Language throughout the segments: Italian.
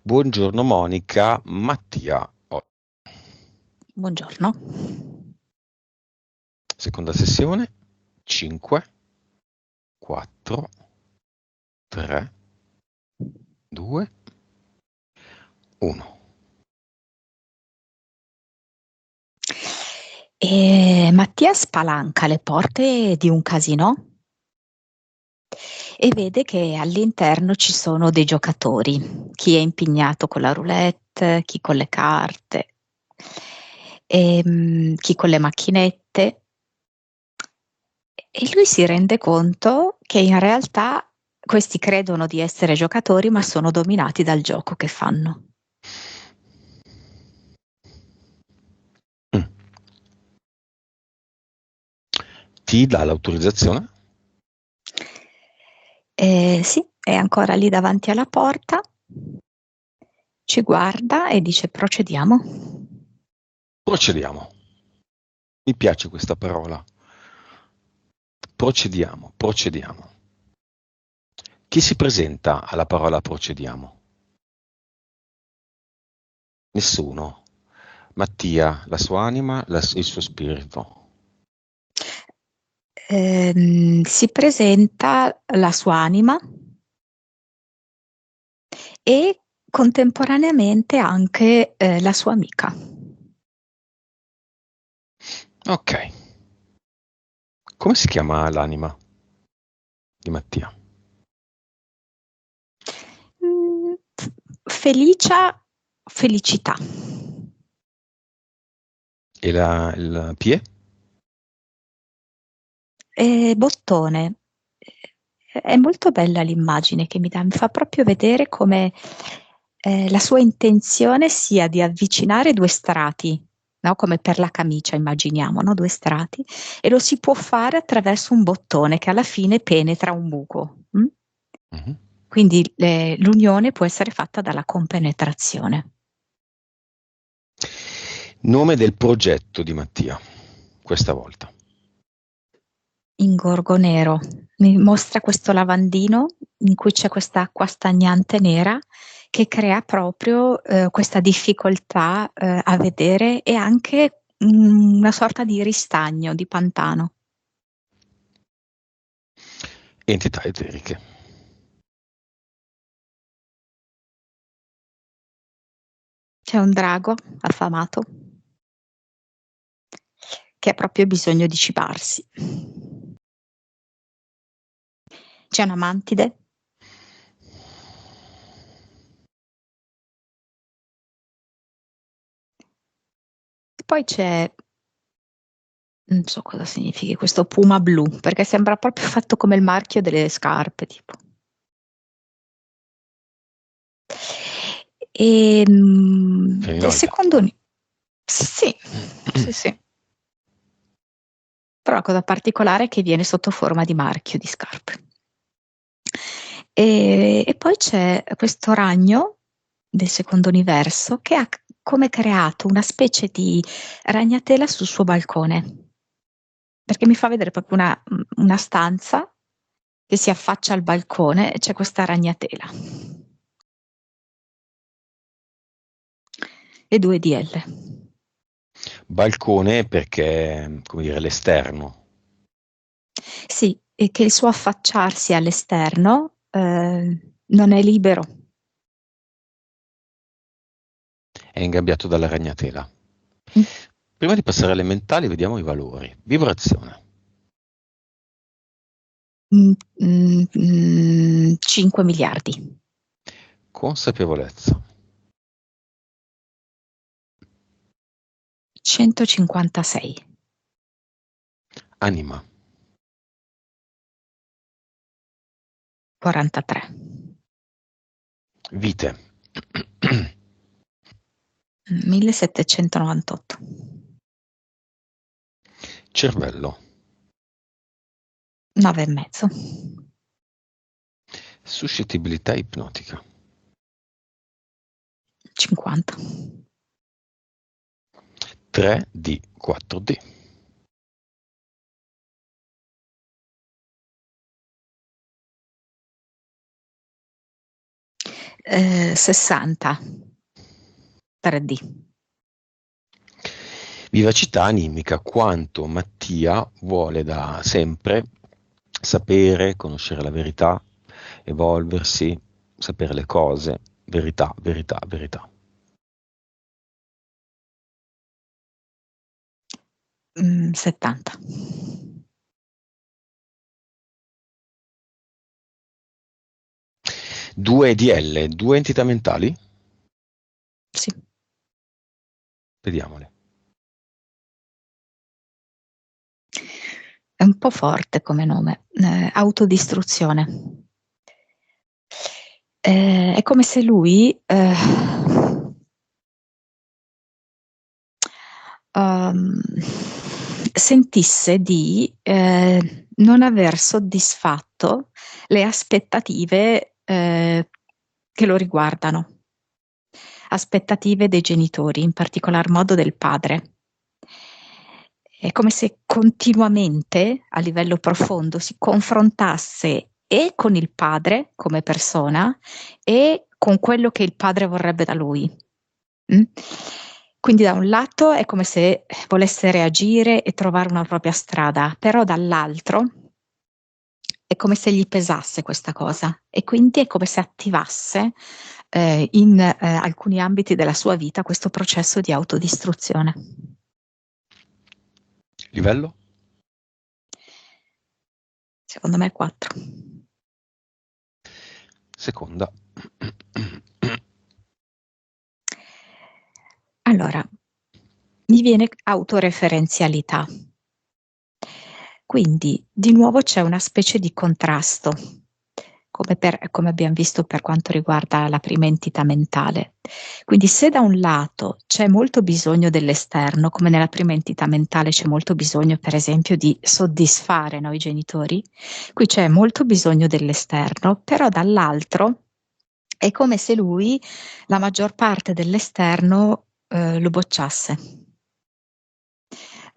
Buongiorno Monica, Mattia. Buongiorno. Seconda sessione, 5, 4, 3, 2, 1. Mattia spalanca le porte di un casinò e vede che all'interno ci sono dei giocatori, chi è impegnato con la roulette, chi con le carte, chi con le macchinette. E lui si rende conto che in realtà questi credono di essere giocatori, ma sono dominati dal gioco che fanno. Ti dà l'autorizzazione? Sì, è ancora lì davanti alla porta, ci guarda e dice: procediamo. Procediamo. Mi piace questa parola. Procediamo, procediamo. Chi si presenta alla parola procediamo? Nessuno. Mattia, la sua anima, il suo spirito. Si presenta la sua anima e contemporaneamente anche la sua amica. Ok. Come si chiama l'anima di Mattia? Felicità. E il Pie? Bottone. È molto bella l'immagine che mi dà, mi fa proprio vedere come la sua intenzione sia di avvicinare due strati, no? Come per la camicia, immaginiamo, no? Due strati, e lo si può fare attraverso un bottone che alla fine penetra un buco. Mm-hmm. Quindi l'unione può essere fatta dalla compenetrazione. Nome del progetto di Mattia, questa volta. In gorgo nero mi mostra questo lavandino in cui c'è questa acqua stagnante nera che crea proprio questa difficoltà a vedere e anche una sorta di ristagno, di pantano. Entità eteriche. C'è un drago affamato che ha proprio bisogno di cibarsi. C'è una mantide. Poi c'è, non so cosa significhi questo puma blu, perché sembra proprio fatto come il marchio delle scarpe, tipo. Del Felinoide. secondo, sì, sì, sì. Però la cosa particolare è che viene sotto forma di marchio di scarpe. E poi c'è questo ragno del secondo universo che ha come creato una specie di ragnatela sul suo balcone, perché mi fa vedere proprio una stanza che si affaccia al balcone e c'è questa ragnatela. E 2 DL. Balcone perché, come dire, l'esterno. Sì, e che il suo affacciarsi all'esterno non è libero. È ingabbiato dalla ragnatela. Mm, Prima di passare alle mentali, vediamo i valori. Vibrazione. 5 miliardi. Consapevolezza. 156. Anima. 43. Vite. 1798. Cervello. 9 e mezzo. Suscettibilità ipnotica. 50. 3D, 4D. 60 3D. Vivacità animica, quanto Mattia vuole da sempre sapere, conoscere la verità, evolversi, sapere le cose, verità, verità, verità. 70. Due DL, due entità mentali? Sì. Vediamole. È un po' forte come nome. Autodistruzione. È come se lui sentisse di non aver soddisfatto le aspettative che lo riguardano, aspettative dei genitori, in particolar modo del padre. È come se continuamente, a livello profondo, si confrontasse e con il padre come persona e con quello che il padre vorrebbe da lui. Quindi da un lato è come se volesse reagire e trovare una propria strada, però dall'altro è come se gli pesasse questa cosa e quindi è come se attivasse in alcuni ambiti della sua vita questo processo di autodistruzione. Livello? Secondo me è 4. Seconda. Allora, mi viene autoreferenzialità. Quindi di nuovo c'è una specie di contrasto, come abbiamo visto per quanto riguarda la prima entità mentale. Quindi se da un lato c'è molto bisogno dell'esterno, come nella prima entità mentale c'è molto bisogno per esempio di soddisfare noi genitori, qui c'è molto bisogno dell'esterno, però dall'altro è come se lui la maggior parte dell'esterno lo bocciasse.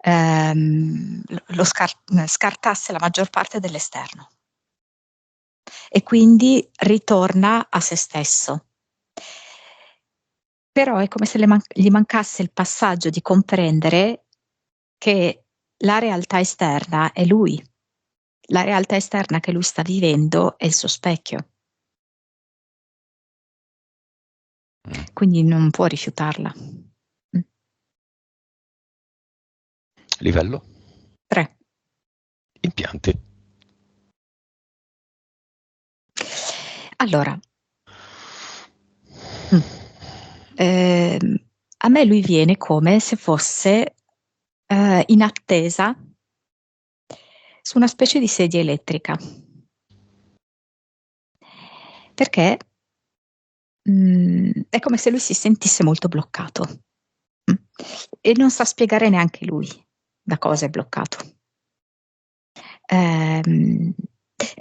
Lo scartasse la maggior parte dell'esterno e quindi ritorna a se stesso. Però è come se gli mancasse il passaggio di comprendere che la realtà esterna è lui, la realtà esterna che lui sta vivendo è il suo specchio. Quindi non può rifiutarla. Livello? 3. Impianti. Allora, a me lui viene come se fosse in attesa su una specie di sedia elettrica. Perché è come se lui si sentisse molto bloccato. E non sa spiegare neanche lui da cosa è bloccato. È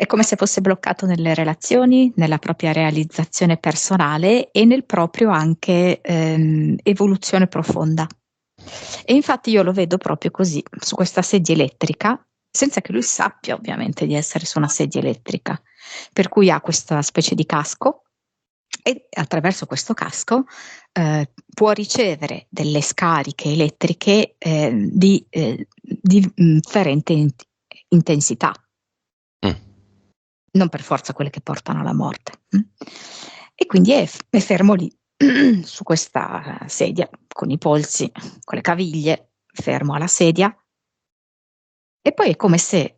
come se fosse bloccato nelle relazioni, nella propria realizzazione personale e nel proprio anche evoluzione profonda. E infatti io lo vedo proprio così, su questa sedia elettrica, senza che lui sappia ovviamente di essere su una sedia elettrica, per cui ha questa specie di casco e attraverso questo casco può ricevere delle scariche elettriche di differente intensità, non per forza quelle che portano alla morte. E quindi è fermo lì, su questa sedia, con i polsi, con le caviglie, fermo alla sedia. E poi è come se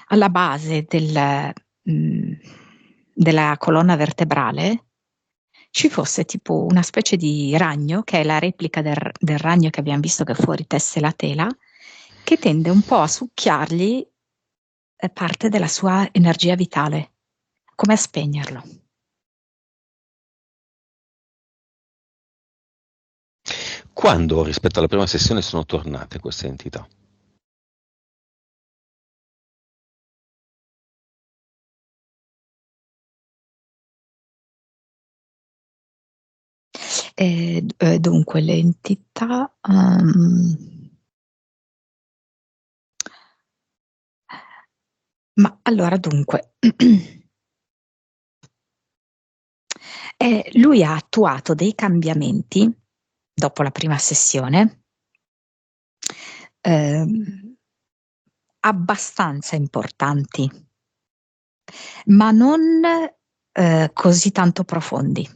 alla base della colonna vertebrale ci fosse tipo una specie di ragno, che è la replica del ragno che abbiamo visto che fuori tesse la tela, che tende un po' a succhiargli parte della sua energia vitale, come a spegnerlo. Quando rispetto alla prima sessione sono tornate queste entità? Dunque le entità ma allora dunque Lui ha attuato dei cambiamenti dopo la prima sessione abbastanza importanti, ma non così tanto profondi.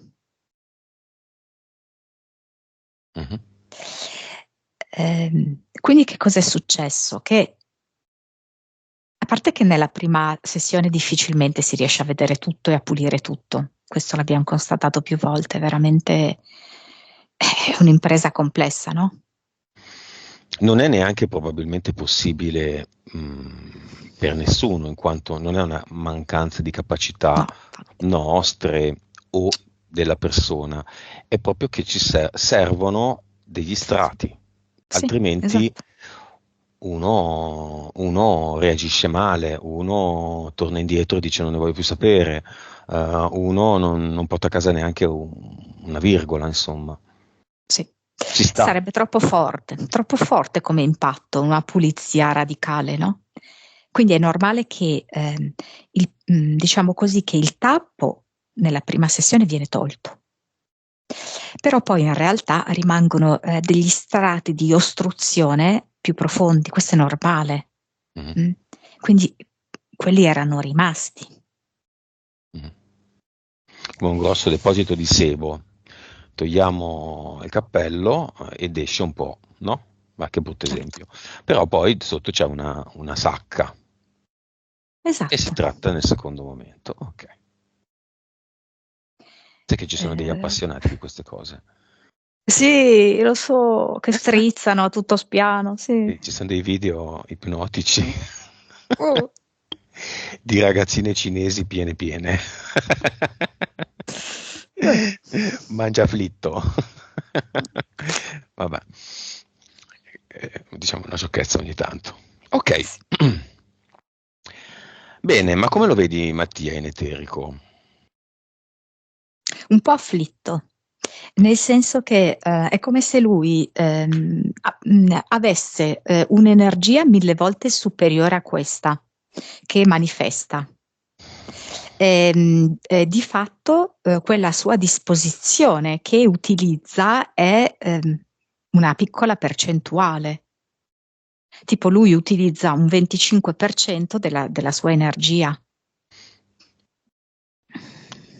Mhm. Quindi che cosa è successo? Che a parte che nella prima sessione difficilmente si riesce a vedere tutto e a pulire tutto, questo l'abbiamo constatato più volte, veramente è un'impresa complessa, no? Non è neanche probabilmente possibile per nessuno, in quanto non è una mancanza di capacità No, infatti. nostre o della persona, è proprio che ci servono degli strati, Sì, altrimenti esatto. uno reagisce male, uno torna indietro e dice non ne voglio più sapere, uno non porta a casa neanche una virgola, insomma. Sì. Ci sta. Sarebbe troppo forte come impatto, una pulizia radicale, no? Quindi è normale che, diciamo così, che il tappo nella prima sessione viene tolto. Però poi in realtà rimangono degli strati di ostruzione più profondi, questo è normale. Mhm, Mm? Quindi quelli erano rimasti. mhm. Come un grosso deposito di sebo. Togliamo il cappello ed esce un po', no? Ma che brutto Certo. esempio. Però poi sotto c'è una sacca e si Esatto. tratta nel secondo momento. Ok. Sai che ci sono degli Eh, appassionati di queste cose. sì, lo so, che strizzano tutto spiano, sì. Sì, ci sono dei video ipnotici Oh. di ragazzine cinesi piene piene. Eh. Mangia flitto. Vabbè, diciamo una sciocchezza ogni tanto. Ok. Sì. Bene, ma come lo vedi Mattia in eterico? Un po' afflitto, nel senso che è come se lui avesse un'energia 1000 volte superiore a questa, che manifesta. Di fatto quella sua disposizione che utilizza è una piccola percentuale. Tipo lui utilizza un 25% della sua energia.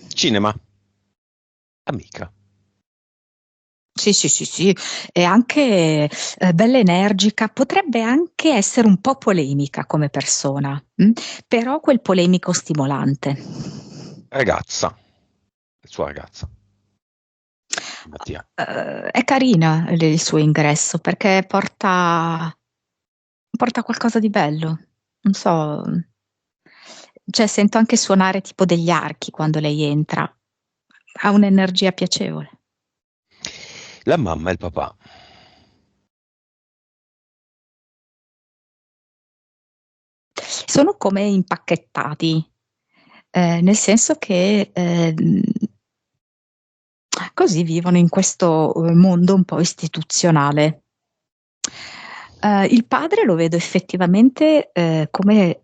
Cinema, amica. Sì, sì, sì, sì, è anche bella energica, potrebbe anche essere un po' polemica come persona, però quel polemico stimolante. Ragazza, sua ragazza, Mattia. È carina il suo ingresso perché porta qualcosa di bello. Non so, cioè sento anche suonare tipo degli archi quando lei entra. Ha un'energia piacevole. La mamma e il papà. Sono come impacchettati, nel senso che così vivono in questo mondo un po' istituzionale. Il padre lo vedo effettivamente come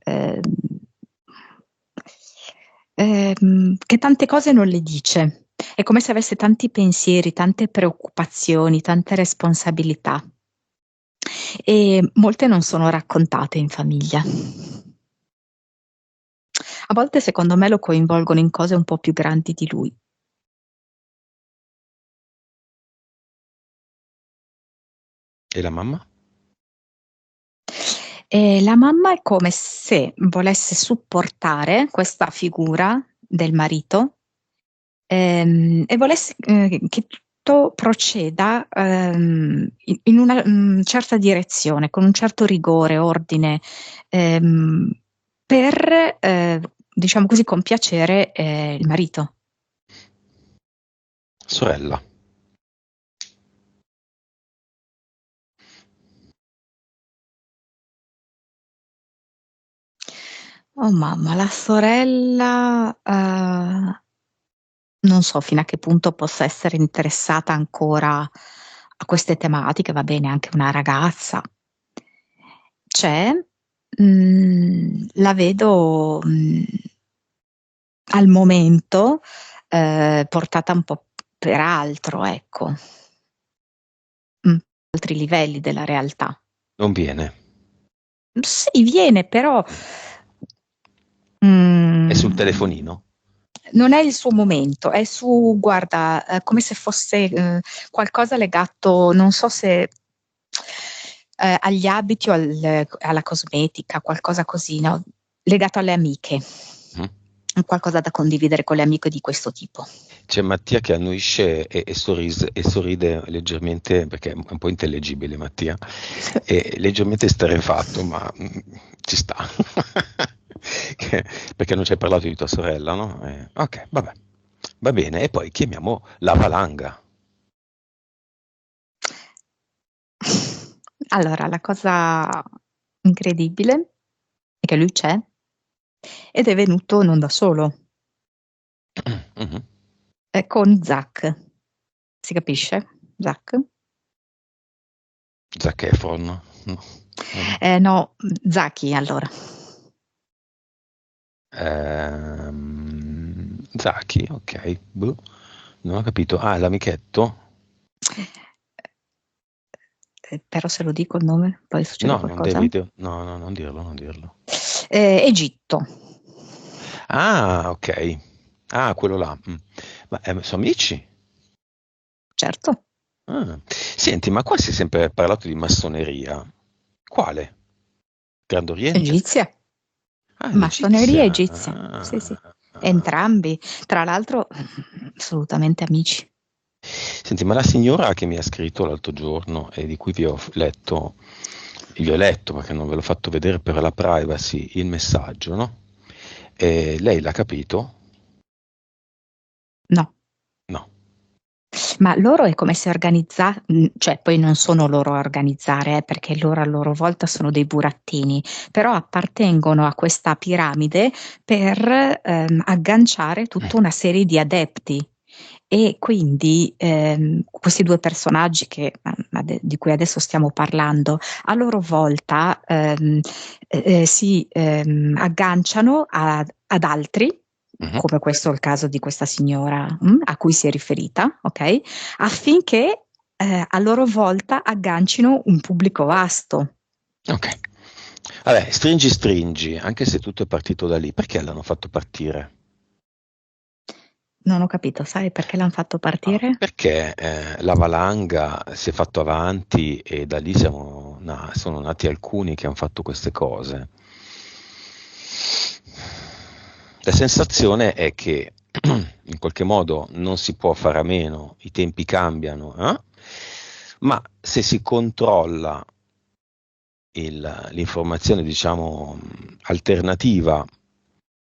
che tante cose non le dice. È come se avesse tanti pensieri, tante preoccupazioni, tante responsabilità. E molte non sono raccontate in famiglia. A volte secondo me lo coinvolgono in cose un po' più grandi di lui. E la mamma? E la mamma è come se volesse supportare questa figura del marito, e volesse, che tutto proceda, in una, certa direzione, con un certo rigore, ordine, ehm, per, diciamo così, compiacere, il marito. Sorella. Oh mamma, la sorella, non so fino a che punto possa essere interessata ancora a queste tematiche, va bene anche una ragazza. C'è, la vedo, al momento, portata un po' per altro, ecco, altri livelli della realtà. Non viene. Sì, viene, però È sul telefonino? non è il suo momento, è su, guarda, come se fosse qualcosa legato, non so se agli abiti o alla cosmetica, qualcosa così, no? Legato alle amiche, qualcosa da condividere con le amiche di questo tipo. C'è Mattia che annuisce e sorride leggermente, perché è un po' intellegibile Mattia, è leggermente esterrefatto, ma ci sta. Perché non ci hai parlato di tua sorella, no? Ok, vabbè, va bene. E poi chiamiamo la valanga. Allora, la cosa incredibile è che lui c'è ed è venuto non da solo, Mhm. è con Zac. Si capisce? Zac? Zac Efron, no? No, Zaki allora. Zaki, ok. Boh. Non ho capito. Ah, l'amichetto? Però se lo dico il nome, poi succede No, non qualcosa. devi. No, non dirlo, non dirlo. Egitto. Ah, ok. Ah, quello là. Ma sono amici? Certo. Ah. Senti, ma qua si è sempre parlato di massoneria. Quale? Grand Oriente? Egizia. Ah, Massoneria l'egizia. egizia. Sì, sì. Ah. Entrambi, tra l'altro, assolutamente amici. Senti, ma la signora che mi ha scritto l'altro giorno e di cui vi ho letto perché non ve l'ho fatto vedere per la privacy, il messaggio, no? E lei l'ha capito? No. No. Ma loro è come se cioè poi non sono loro a organizzare, perché loro a loro volta sono dei burattini, però appartengono a questa piramide per agganciare tutta una serie di adepti. E quindi questi due personaggi di cui adesso stiamo parlando, a loro volta si agganciano ad altri, Mhm. come questo è il caso di questa signora a cui si è riferita, ok? Affinché a loro volta aggancino un pubblico vasto. Ok. Vabbè, stringi, anche se tutto è partito da lì, perché l'hanno fatto partire? Non ho capito, sai perché l'hanno fatto Ah, partire? perché la valanga si è fatto avanti e da lì sono nati alcuni che hanno fatto queste cose. La sensazione è che in qualche modo non si può fare a meno, i tempi cambiano, ma se si controlla l'informazione, diciamo, alternativa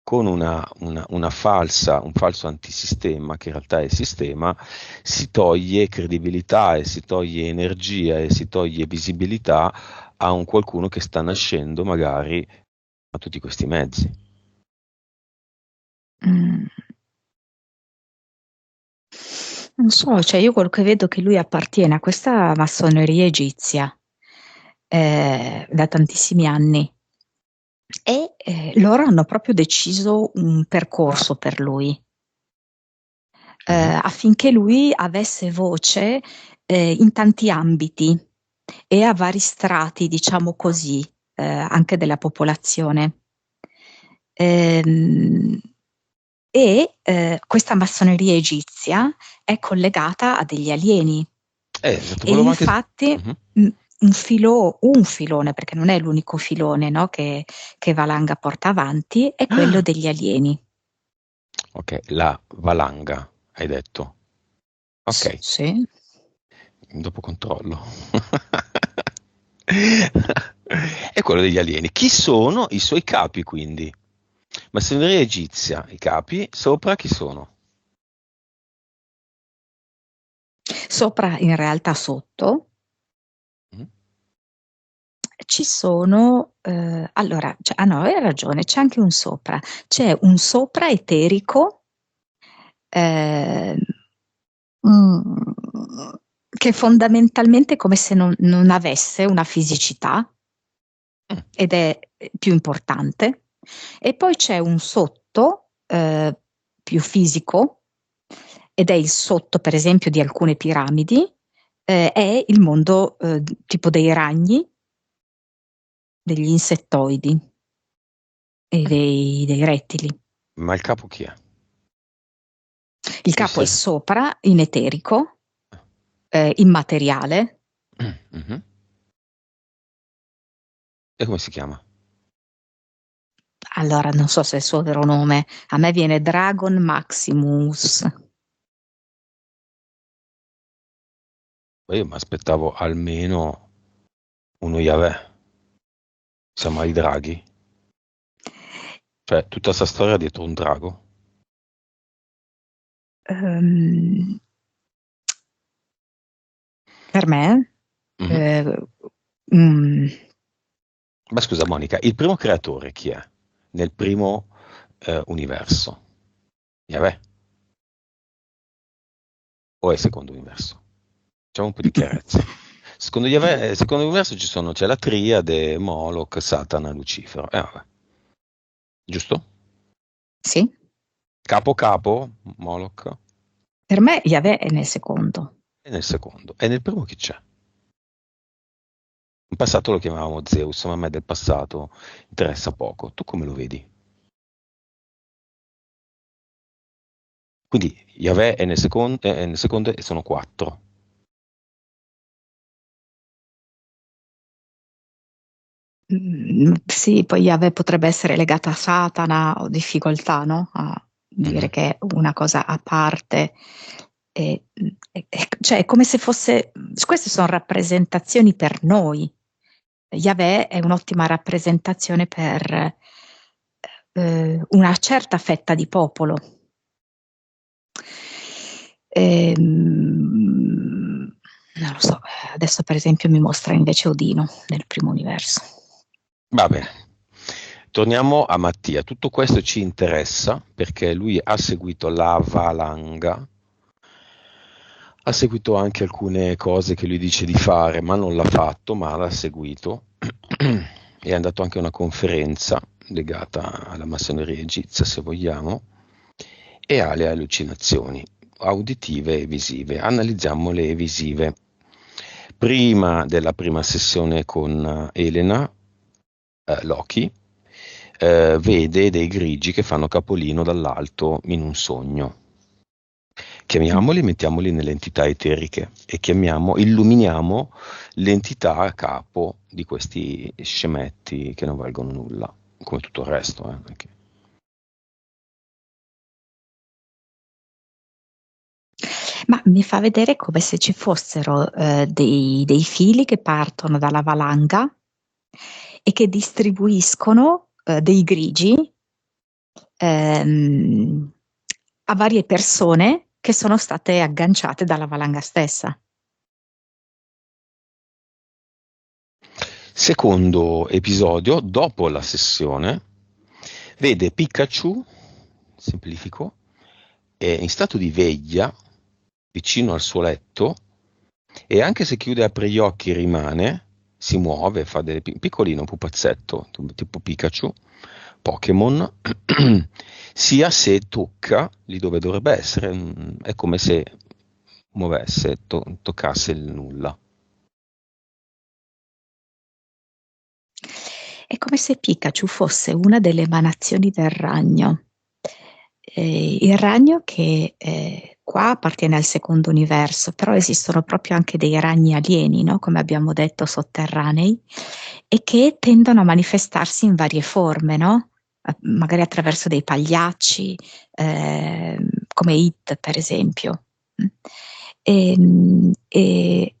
con un falso antisistema, che in realtà è sistema, si toglie credibilità e si toglie energia e si toglie visibilità a un qualcuno che sta nascendo magari a tutti questi mezzi. Mm. Non so, cioè io quello che vedo è che lui appartiene a questa massoneria egizia da tantissimi anni e loro hanno proprio deciso un percorso per lui Mhm. affinché lui avesse voce in tanti ambiti e a vari strati, diciamo così, anche della popolazione. Ehm, questa massoneria egizia è collegata a degli alieni Esatto, e volevo anche. infatti Mhm. un filone, perché non è l'unico filone, no, che Valanga porta avanti, è quello Ah, degli alieni. ok, la valanga, hai detto. Ok, Sì. dopo controllo. È quello degli alieni. Chi sono i suoi capi, quindi? Massoneria egizia, i capi, sopra chi sono? Sopra, in realtà sotto, Mm? ci sono, allora, ah no, hai ragione, c'è anche un sopra. C'è un sopra eterico eh, mm, che fondamentalmente è come se non avesse una fisicità Mm. ed è più importante. E poi c'è un sotto più fisico ed è il sotto, per esempio, di alcune piramidi, è il mondo tipo dei ragni, degli insettoidi e dei rettili. Ma il capo chi è? Il capo è sopra, in eterico, immateriale. Mhm. E come si chiama? Allora, non so se è il suo vero nome, a me viene Dragon Maximus. Io mi aspettavo almeno uno Yahweh. Siamo ai draghi. Cioè, tutta questa storia dietro un drago. Ehm, per me, Mhm. eh, mm, Ma scusa, Monica, il primo creatore chi è? Nel primo universo? Yahweh o è il secondo universo? Facciamo un po' di chiarezza. Secondo Yahweh, secondo universo c'è la triade, Moloch, Satana, Lucifero. Vabbè. Giusto? sì, Capo capo, Moloch, per me Yahweh è nel secondo. e nel secondo. E nel primo chi c'è? In passato lo chiamavamo Zeus, ma a me del passato interessa poco. Tu come lo vedi? Quindi Yahweh è nel secondo e sono quattro. Sì, poi Yahweh potrebbe essere legata a Satana, ho difficoltà, no? A dire Mhm. che è una cosa a parte. Cioè, è come se fosse, queste sono rappresentazioni per noi. Yahweh è un'ottima rappresentazione per una certa fetta di popolo. Non lo so, adesso per esempio mi mostra invece Odino nel primo universo. Va bene. Torniamo a Mattia. Tutto questo ci interessa perché lui ha seguito la valanga, ha seguito anche alcune cose che lui dice di fare, ma non l'ha fatto, ma l'ha seguito. È andato anche a una conferenza legata alla massoneria egizia, se vogliamo, e ha le allucinazioni auditive e visive. Analizziamo le visive. Prima della prima sessione con Elena, Loki vede dei grigi che fanno capolino dall'alto in un sogno. Chiamiamoli, mettiamoli nelle entità eteriche e illuminiamo l'entità a capo di questi scemetti che non valgono nulla, come tutto il resto. Anche. Ma mi fa vedere come se ci fossero dei fili che partono dalla valanga e che distribuiscono dei grigi ehm, a varie persone che sono state agganciate dalla valanga stessa. Secondo episodio, dopo la sessione, vede Pikachu, semplifico, è in stato di veglia vicino al suo letto e anche se chiude e apre gli occhi rimane, si muove, fa delle piccolino, un pupazzetto tipo Pikachu, Pokémon, sia se tocca lì dove dovrebbe essere, è come se muovesse, toccasse il nulla. È come se Pikachu fosse una delle emanazioni del ragno. Il ragno che qua appartiene al secondo universo, però esistono proprio anche dei ragni alieni, no? Come abbiamo detto, sotterranei, e che tendono a manifestarsi in varie forme, no? Magari attraverso dei pagliacci, come It, per esempio. E, e,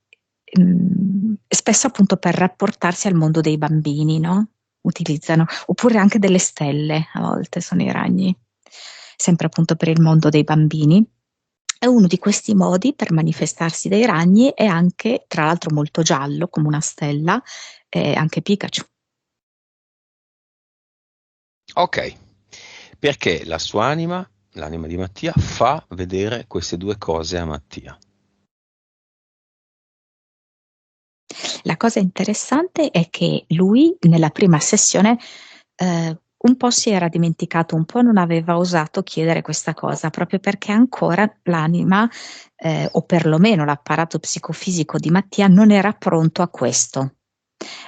spesso appunto per rapportarsi al mondo dei bambini, no? Utilizzano, oppure anche delle stelle, a volte sono i ragni, sempre appunto per il mondo dei bambini. E uno di questi modi per manifestarsi dei ragni è anche, tra l'altro molto giallo, come una stella, anche Pikachu. Ok, perché la sua anima, l'anima di Mattia, fa vedere queste due cose a Mattia. La cosa interessante è che lui nella prima sessione un po' si era dimenticato, un po' non aveva osato chiedere questa cosa, proprio perché ancora l'anima, o perlomeno l'apparato psicofisico di Mattia, non era pronto a questo.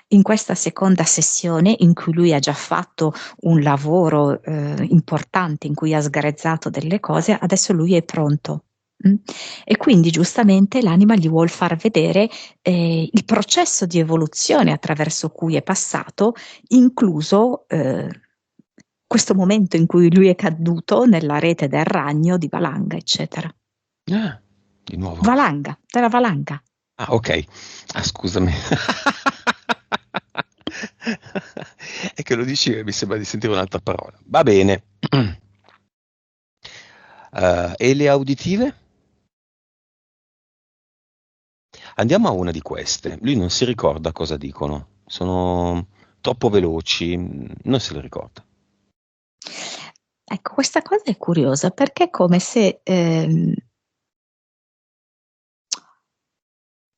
In questa seconda sessione, in cui lui ha già fatto un lavoro importante, in cui ha sgrezzato delle cose, adesso lui è pronto. E quindi giustamente l'anima gli vuol far vedere il processo di evoluzione attraverso cui è passato, incluso questo momento in cui lui è caduto nella rete del ragno di valanga, eccetera. Di nuovo. Valanga, della valanga. Ah, ok. Ah, scusami. È che lo dici e mi sembra di sentire un'altra parola. Va bene. E le auditive? Andiamo a una di queste. Lui non si ricorda cosa dicono. Sono troppo veloci, non se le ricorda. Ecco, questa cosa è curiosa perché è come se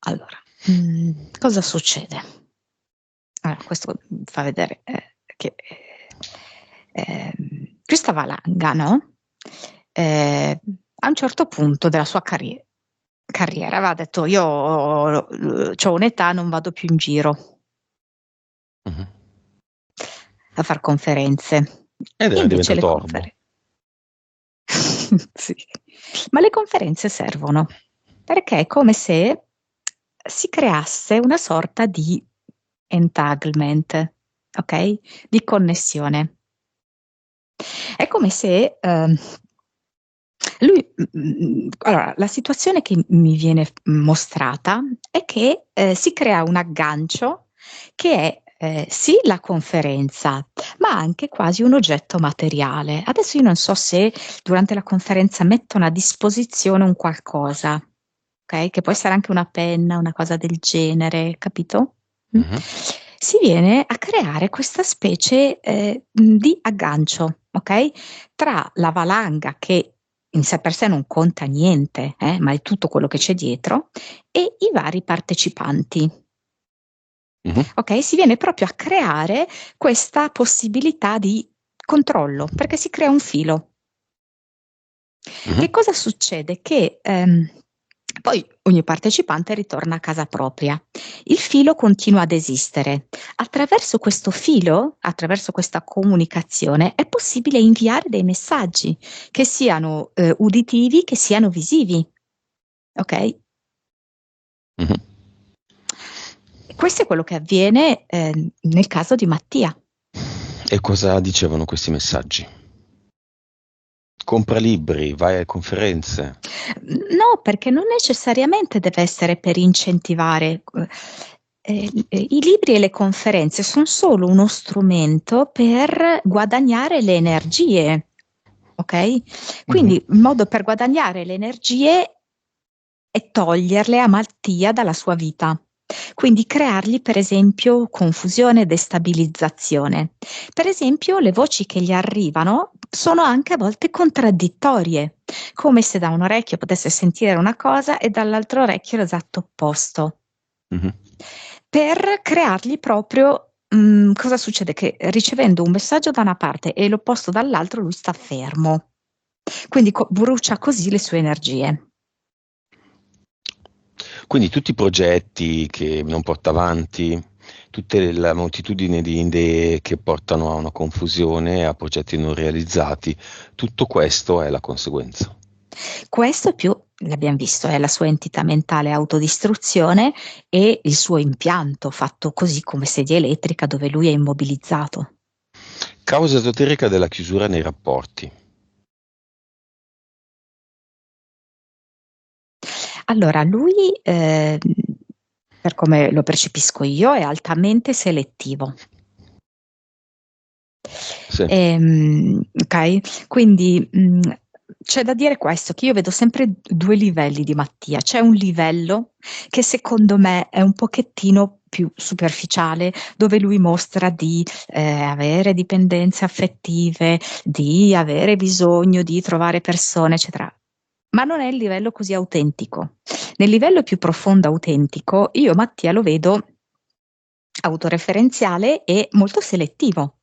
allora, cosa succede? Allora, questo fa vedere che questa valanga, no? A un certo punto della sua carriera aveva detto: io ho un'età, non vado più in giro Mhm. a far conferenze. Ed era Invece le diventato orbo. sì. Ma le conferenze servono perché è come se si creasse una sorta di entanglement, ok? Di connessione. È come se lui, allora, la situazione che mi viene mostrata è che si crea un aggancio che è sì la conferenza, ma anche quasi un oggetto materiale. Adesso io non so se durante la conferenza mettono a disposizione un qualcosa, ok? Che può essere anche una penna, una cosa del genere, capito? Mhm. Si viene a creare questa specie di aggancio, ok? Tra la valanga che in sé per sé non conta niente, ma è tutto quello che c'è dietro, e i vari partecipanti. Mhm. Ok? Si viene proprio a creare questa possibilità di controllo, perché si crea un filo. Mhm. Che cosa succede? Che poi ogni partecipante ritorna a casa propria. Il filo continua ad esistere. Attraverso questo filo, attraverso questa comunicazione, è possibile inviare dei messaggi, che siano uditivi, che siano visivi. Ok? Mhm. Questo è quello che avviene nel caso di Mattia. E cosa dicevano questi messaggi? Compra libri, vai a conferenze. No, perché non necessariamente deve essere per incentivare. I libri e le conferenze sono solo uno strumento per guadagnare le energie, ok? Mhm. Quindi il modo per guadagnare le energie è toglierle a Mattia dalla sua vita. Quindi creargli, per esempio, confusione e destabilizzazione. Per esempio, le voci che gli arrivano sono anche a volte contraddittorie, come se da un orecchio potesse sentire una cosa e dall'altro orecchio l'esatto opposto. Mhm. Per creargli proprio, cosa succede? Che ricevendo un messaggio da una parte e l'opposto dall'altro, lui sta fermo. Quindi brucia così le sue energie. Quindi tutti i progetti che non porta avanti, tutte la moltitudine di idee che portano a una confusione, a progetti non realizzati, tutto questo è la conseguenza. Questo più, l'abbiamo visto, è la sua entità mentale autodistruzione e il suo impianto fatto così come sedia elettrica dove lui è immobilizzato. Causa esoterica della chiusura nei rapporti. Allora, lui, per come lo percepisco io, è altamente selettivo. Sì. Ok? Quindi c'è da dire questo, che io vedo sempre due livelli di Mattia. C'è un livello che secondo me è un pochettino più superficiale, dove lui mostra di avere dipendenze affettive, di avere bisogno di trovare persone, eccetera. Ma non è il livello così autentico. Nel livello più profondo autentico, io Mattia lo vedo autoreferenziale e molto selettivo.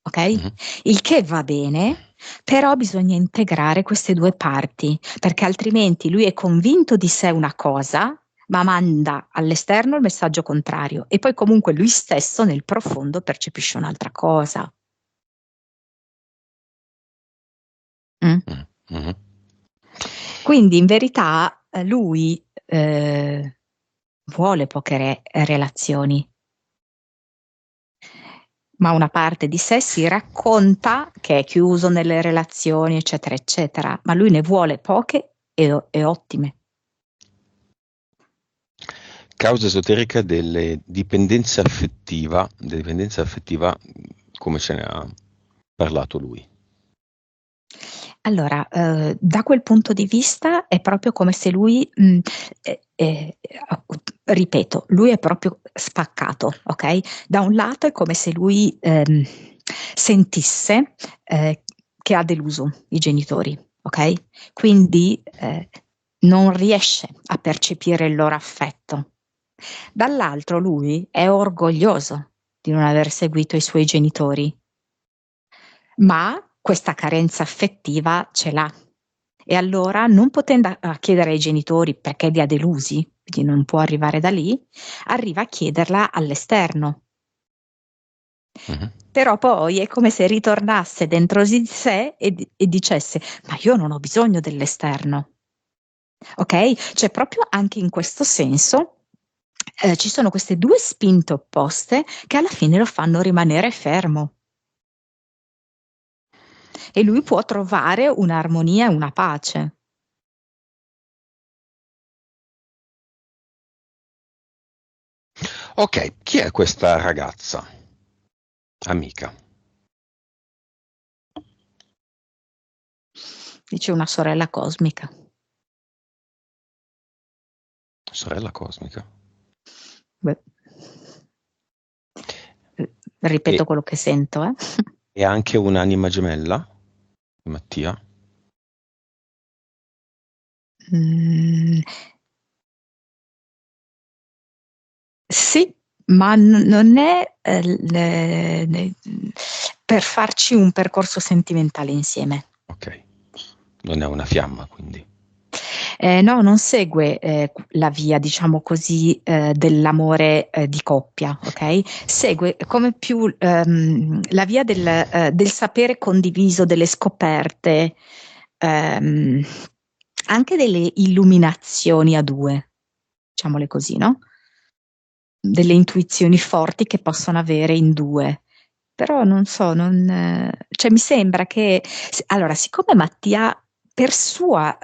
ok? Il che va bene, però bisogna integrare queste due parti, perché altrimenti lui è convinto di sé una cosa, ma manda all'esterno il messaggio contrario e poi comunque lui stesso nel profondo percepisce un'altra cosa. Mm? Quindi in verità lui vuole poche relazioni, ma una parte di sé si racconta che è chiuso nelle relazioni, eccetera, eccetera, ma lui ne vuole poche e ottime. Causa esoterica della dipendenza affettiva, come ce ne ha parlato lui. Allora, da quel punto di vista è proprio come se lui, ripeto, lui è proprio spaccato, ok? Da un lato è come se lui sentisse che ha deluso i genitori, ok? Quindi non riesce a percepire il loro affetto. Dall'altro lui è orgoglioso di non aver seguito i suoi genitori, ma questa carenza affettiva ce l'ha. E allora, non potendo chiedere ai genitori perché li ha delusi, quindi non può arrivare da lì, arriva a chiederla all'esterno. Però poi è come se ritornasse dentro di sé e dicesse: ma io non ho bisogno dell'esterno. Ok? Cioè, proprio anche in questo senso ci sono queste due spinte opposte che alla fine lo fanno rimanere fermo. E lui può trovare un'armonia e una pace. Ok, chi è questa ragazza? Amica. Dice una sorella cosmica. Sorella cosmica. Beh. Ripeto E, quello che sento, eh. e anche un'anima gemella? Mattia? Mm, sì, ma non è per farci un percorso sentimentale insieme. Ok. Non è una fiamma, quindi. No, non segue la via, diciamo così, dell'amore di coppia, ok? Segue come più la via del sapere condiviso, delle scoperte, ehm, anche delle illuminazioni a due, diciamole così, no? Delle intuizioni forti che possono avere in due. Però non so, cioè mi sembra che, allora, siccome Mattia per sua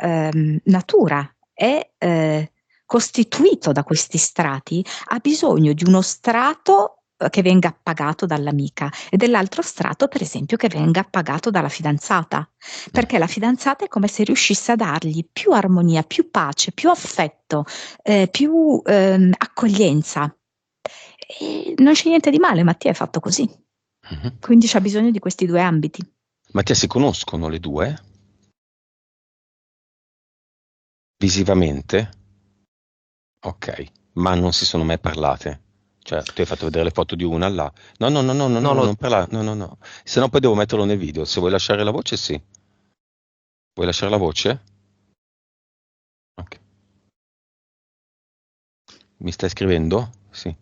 natura è costituito da questi strati, ha bisogno di uno strato che venga appagato dall'amica e dell'altro strato, per esempio, che venga appagato dalla fidanzata, perché la fidanzata è come se riuscisse a dargli più armonia, più pace, più affetto, più accoglienza. E non c'è niente di male, Mattia è fatto così. Quindi c'ha bisogno di questi due ambiti. Mattia, si conoscono le due? Visivamente? Ok, ma non si sono mai parlate. Cioè, tu hai fatto vedere le foto di una là. No, no, no, no, no, No, no, non parlare. No, no, no. Se no poi devo metterlo nel video. Se vuoi lasciare la voce, sì. Vuoi lasciare la voce? Ok. Mi stai scrivendo? Sì.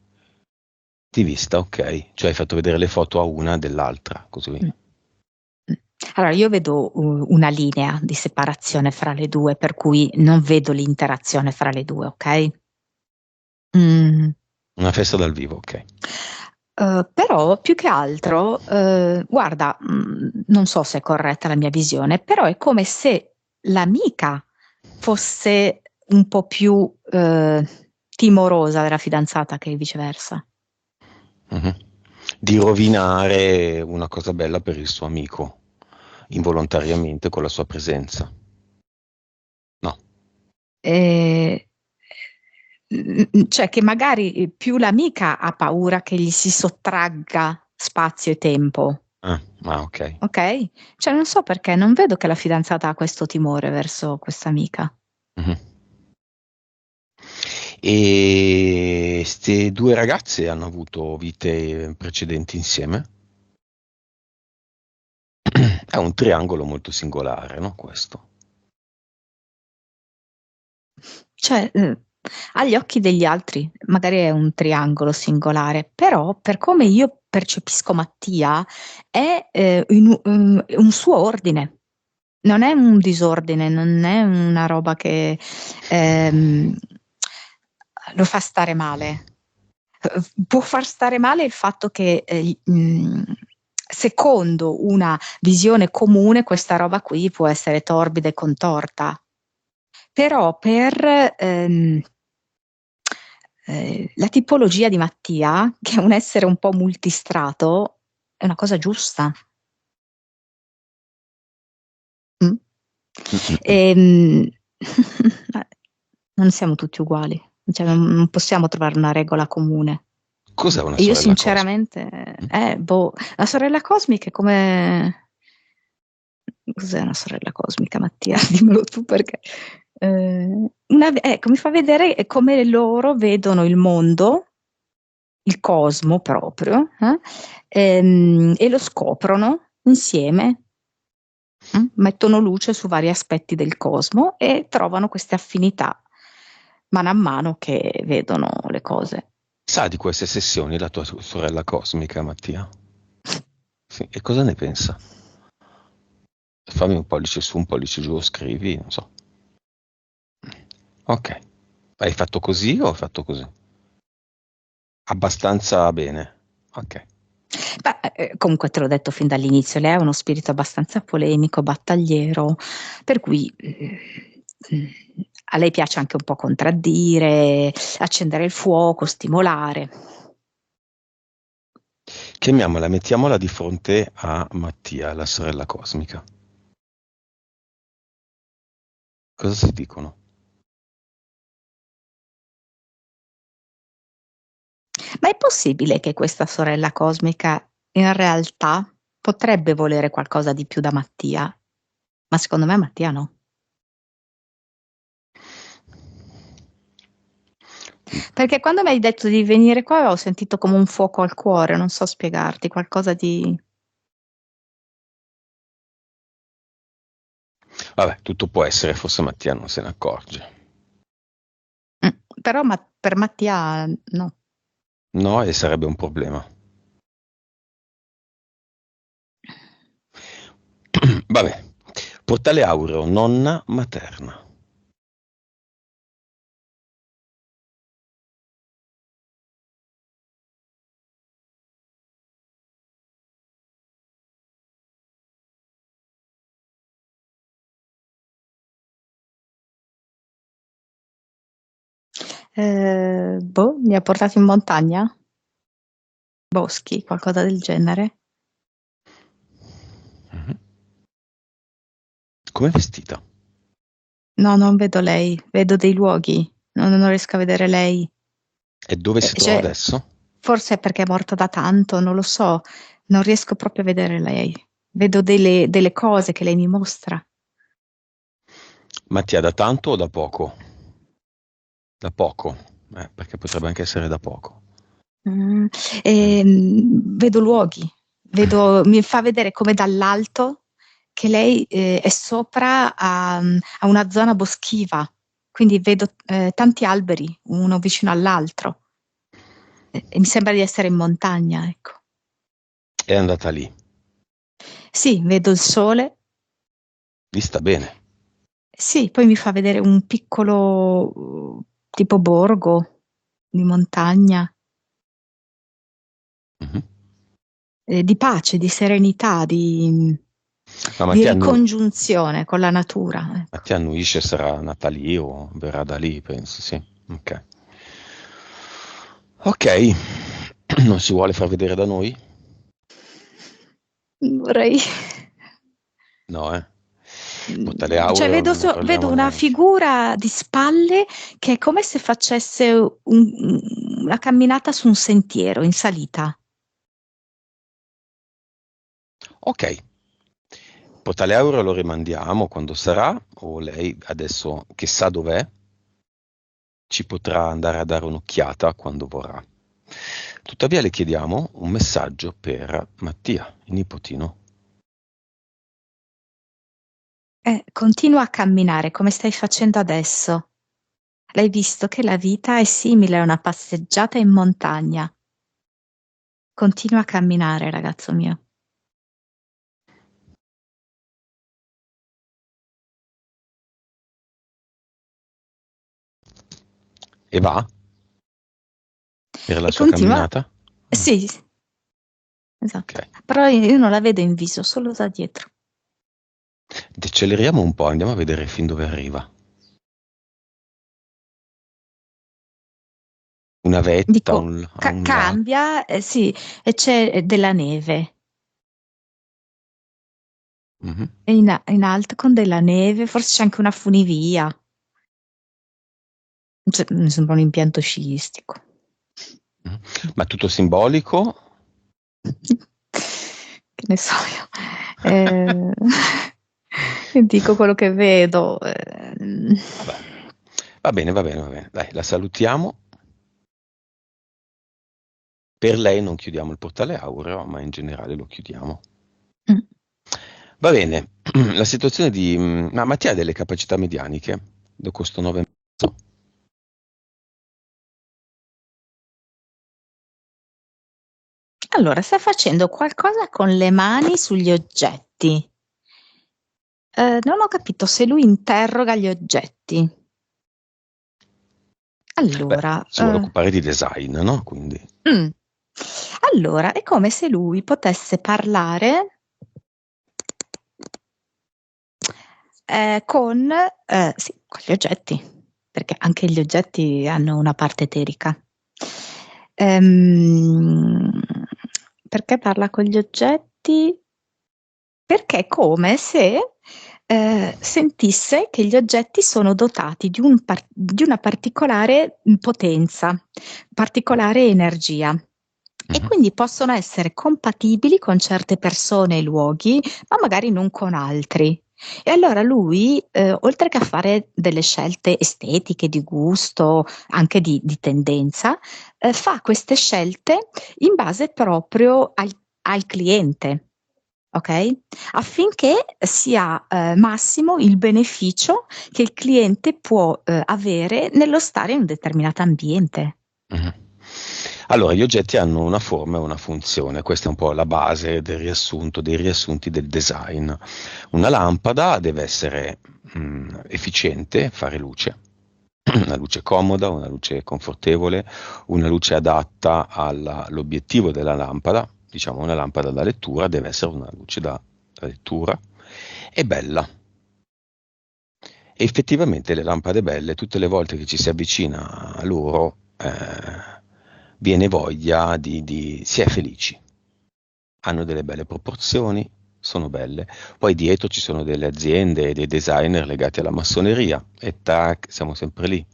Di vista, ok. Cioè hai fatto vedere le foto a una dell'altra, così. Allora, io vedo una linea di separazione fra le due, per cui non vedo l'interazione fra le due, ok? Mm. Una festa dal vivo, ok. Però più che altro, guarda, non so se è corretta la mia visione, però è come se l'amica fosse un po' più timorosa della fidanzata che viceversa. Mhm. Di rovinare una cosa bella per il suo amico, involontariamente con la sua presenza. No. Eh, cioè che magari più l'amica ha paura che gli si sottragga spazio e tempo, Ok. ok? Cioè non so perché, non vedo che la fidanzata ha questo timore verso questa amica. Mhm. E queste due ragazze hanno avuto vite precedenti insieme? È un triangolo molto singolare, no? Questo. Cioè, agli occhi degli altri magari è un triangolo singolare, però per come io percepisco Mattia è un suo ordine, non è un disordine, non è una roba che ehm, lo fa stare male. Può far stare male il fatto che secondo una visione comune questa roba qui può essere torbida e contorta. Però per la tipologia di Mattia, che è un essere un po' multistrato, è una cosa giusta. Mm? Ehm, non siamo tutti uguali, cioè, non possiamo trovare una regola comune. Cos'è una E io sorella cosmica? sinceramente, la sorella cosmica è come... Cos'è una sorella cosmica, Mattia? Dimmelo tu perché... ecco, mi fa vedere come loro vedono il mondo, il cosmo proprio, e lo scoprono insieme, mettono luce su vari aspetti del cosmo e trovano queste affinità mano a mano che vedono le cose. Sa di queste sessioni la tua sorella cosmica, Mattia? Sì. E cosa ne pensa? Fammi un pollice su, un pollice giù, scrivi, non so. Ok. Hai fatto così o hai fatto così? Abbastanza bene. Ok. Beh, comunque te l'ho detto fin dall'inizio, lei ha uno spirito abbastanza polemico, battagliero, per cui a lei piace anche un po' contraddire, accendere il fuoco, stimolare. Chiamiamola, mettiamola di fronte a Mattia, la sorella cosmica. Cosa si dicono? Ma è possibile che questa sorella cosmica in realtà potrebbe volere qualcosa di più da Mattia? Ma secondo me Mattia no. Perché quando mi hai detto di venire qua ho sentito come un fuoco al cuore, non so spiegarti, qualcosa di... Vabbè, tutto può essere, forse Mattia non se ne accorge. Però per Mattia no. No, e sarebbe un problema. Vabbè, portale aureo, nonna materna. Boh, mi ha portato in montagna? Boschi, qualcosa del genere? Mhm. Com'è vestita? No, non vedo lei, vedo dei luoghi, non riesco a vedere lei. E dove si trova Cioè, adesso? forse è perché è morta da tanto, non lo so, non riesco proprio a vedere lei. Vedo delle cose che lei mi mostra. Mattia, da tanto o da poco? Da poco, perché potrebbe anche essere da poco. Mm, Mm. vedo luoghi, mi fa vedere come dall'alto che lei è sopra a una zona boschiva, quindi vedo tanti alberi, uno vicino all'altro, e mi sembra di essere in montagna, ecco. È andata lì. Sì, vedo il sole, Lì sta bene. sì, poi mi fa vedere un piccolo tipo borgo di montagna, Mhm. di pace, di serenità, Ma di ricongiunzione con la natura. Ecco. Mattia annuisce, sarà nata lì o verrà da lì, penso, sì. Ok. Ok, non si vuole far vedere da noi? Vorrei... No, eh. Portale Cioè, aureo non vedo arrolliamo una neanche. figura di spalle che è come se facesse una camminata su un sentiero in salita. Ok, portale aureo lo rimandiamo quando sarà, o lei adesso che sa dov'è, ci potrà andare a dare un'occhiata quando vorrà. Tuttavia le chiediamo un messaggio per Mattia, il nipotino. Continua a camminare come stai facendo adesso. L'hai visto che la vita è simile a una passeggiata in montagna. Continua a camminare, ragazzo mio. E va per la E sua continua. camminata? Sì, esatto. Ok. Però io non la vedo in viso, solo da dietro. Deceleriamo un po', andiamo a vedere fin dove arriva. Una vetta Dico, a un lato. cambia, sì, e c'è della neve. Mhm. E in alto con della neve, forse c'è anche una funivia. Cioè, mi sembra un impianto sciistico. Mhm. Ma tutto simbolico? Che ne so io. Dico quello che vedo. Vabbè. Va bene, va bene, va bene. Dai, la salutiamo. Per lei non chiudiamo il portale aureo, ma in generale lo chiudiamo. Mm. Va bene, la situazione di... Ma Mattia ha delle capacità medianiche, do costo 9,5. Allora, sta facendo qualcosa con le mani sugli oggetti. Non ho capito se lui interroga gli oggetti. Beh, Allora, si vuole occupare di design, no? Quindi... mm. Allora, è come se lui potesse parlare sì, con gli oggetti, perché anche gli oggetti hanno una parte eterica. Ehm, Perché parla con gli oggetti? Perché è come se sentisse che gli oggetti sono dotati di una particolare potenza, particolare energia. E Mhm. quindi possono essere compatibili con certe persone e luoghi, ma magari non con altri. E allora lui, oltre che a fare delle scelte estetiche, di gusto, anche di tendenza, fa queste scelte in base proprio al cliente, ok? Affinché sia massimo il beneficio che il cliente può avere nello stare in un determinato ambiente. Mhm. Allora, gli oggetti hanno una forma e una funzione, questa è un po' la base del riassunto, dei riassunti del design. Una lampada deve essere efficiente, fare luce, una luce comoda, una luce confortevole, una luce adatta all'obiettivo della lampada, diciamo una lampada da lettura deve essere una luce da lettura, e bella. E effettivamente le lampade belle, tutte le volte che ci si avvicina a loro, viene voglia si è felici. Hanno delle belle proporzioni, sono belle. Poi dietro ci sono delle aziende e dei designer legati alla massoneria e tac, siamo sempre lì.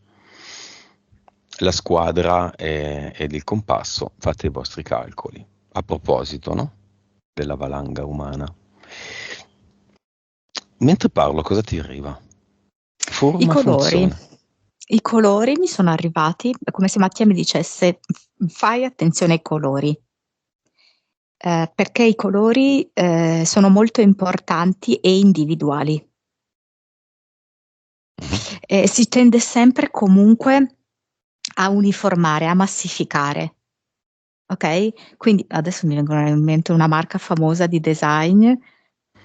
La squadra ed il compasso, fate i vostri calcoli. A proposito, no? Della valanga umana. Mentre parlo, cosa ti arriva? I Forma, colori. funzione. I colori mi sono arrivati, è come se Mattia mi dicesse fai attenzione ai colori, perché i colori sono molto importanti e individuali. Mhm. Si tende sempre comunque a uniformare, a massificare. Ok? Quindi adesso mi vengono in mente una marca famosa di design